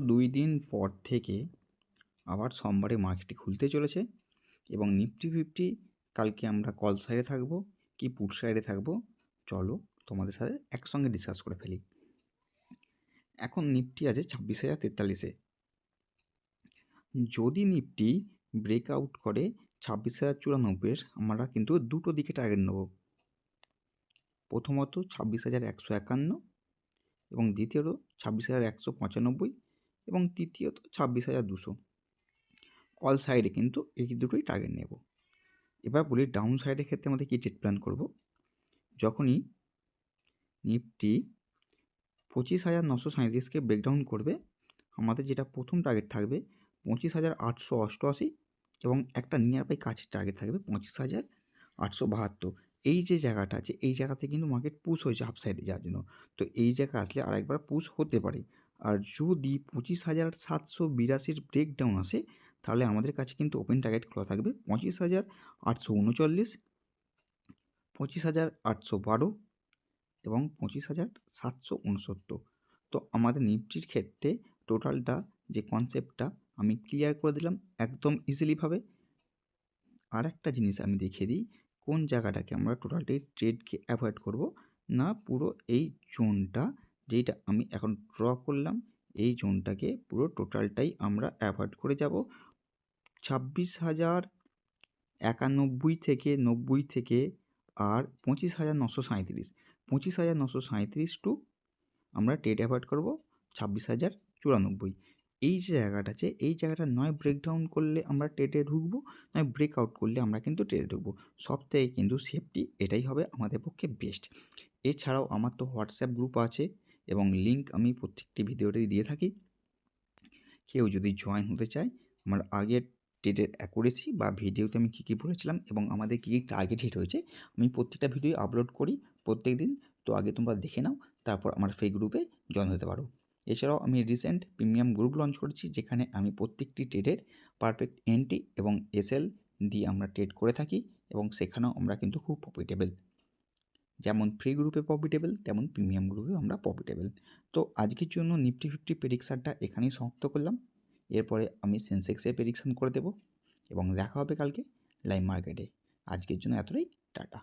2 দিন পর থেকে আবার সোমবারে মার্কেটটি খুলতে চলেছে এবং নিফটি ফিফটি কালকে আমরা কল সাইডে থাকবো কি পুট সাইডে থাকবো, চলো তোমাদের সাথে একসঙ্গে ডিসকাস করে ফেলি। এখন নিফটি আছে 26,043-এ। যদি নিফটি ব্রেকআউট করে 26,094, আমরা কিন্তু দুটো দিকে টার্গেট নেব। প্রথমত 26,151 এবং দ্বিতীয়ত 26,195 এবং তৃতীয়ত 26,200। কল সাইডে কিন্তু এই দুটোই টার্গেট নেব। এবার বলি ডাউন সাইডের ক্ষেত্রে আমাদের কী ট্রেড প্ল্যান করব। যখনই নিফটি 25,937-কে ব্রেকডাউন করবে, আমাদের যেটা প্রথম টার্গেট থাকবে 25,888 এবং একটা নিয়ার বাই কাছের টার্গেট থাকবে 25,872। এই যে জায়গাটা আছে, এই জায়গাতে কিন্তু মার্কেট পুশ হয়েছে আপ সাইডে যাওয়ার জন্য, তো এই জায়গা আসলে আরেকবার পুশ হতে পারে। আর যদি 25,782-র ব্রেকডাউন আসে, তাহলে আমাদের কাছে কিন্তু ওপেন টার্গেট খোলা থাকবে 25,839, 25,812 এবং 25,769। তো আমাদের নিফটির ক্ষেত্রে টোটালটা যে কনসেপ্টটা আমি ক্লিয়ার করে দিলাম একদম ইজিলিভাবে। আর একটা জিনিস আমি দেখিয়ে দিই কোন জায়গাটাকে আমরা টোটালটাই ট্রেডকে অ্যাভয়েড করব না। পুরো এই জোনটা যেটা আমি এখন ড্র করলাম, এই জোনটাকে পুরো টোটালটাই আমরা অ্যাভয়েড করে যাব। 26,091 থেকে 90 থেকে আর 25,937, 25,937 টু আমরা ট্রেড অ্যাভয়েড করব 26,094। এই যে জায়গাটা আছে, এই জায়গাটা নয় ব্রেকডাউন করলে আমরা ট্রেডে ঢুকবো, নয় ব্রেকআউট করলে আমরা কিন্তু ট্রেডে ঢুকবো। সব থেকে কিন্তু সেফটি এটাই হবে আমাদের পক্ষে বেস্ট। এছাড়াও আমার তো হোয়াটসঅ্যাপ গ্রুপ আছে এবং লিঙ্ক আমি প্রত্যেকটি ভিডিওতেই দিয়ে থাকি। কেউ যদি জয়েন হতে চায়, আমার আগের ট্রেডের অ্যাকুরেসি বা ভিডিওতে আমি কী কী বলেছিলাম এবং আমাদের কী কী টার্গেট হিট হয়েছে, আমি প্রত্যেকটা ভিডিও আপলোড করি প্রত্যেক দিন। তো আগে তোমরা দেখে নাও, তারপর আমার ফ্রি গ্রুপে জয়েন হতে পারো। এছাড়াও আমি রিসেন্ট প্রিমিয়াম গ্রুপ লঞ্চ করেছি, যেখানে আমি প্রত্যেকটি ট্রেডের পারফেক্ট এন্ট্রি এবং এসএল দিয়ে আমরা ট্রেড করে থাকি এবং সেখানেও আমরা কিন্তু খুব প্রফিটেবল। যেমন ফ্রি গ্রুপে প্রফিটেবল, তেমন প্রিমিয়াম গ্রুপেও আমরা প্রফিটেবল। তো আজকের জন্য নিফটি ফিফটি প্রেডিকশানটা এখানেই সমাপ্ত করলাম। এরপরে আমি সেন্সেক্সের প্রেডিকশান করে দেবো এবং দেখা হবে কালকে লাইভ মার্কেটে। আজকের জন্য এতটাই, টাটা।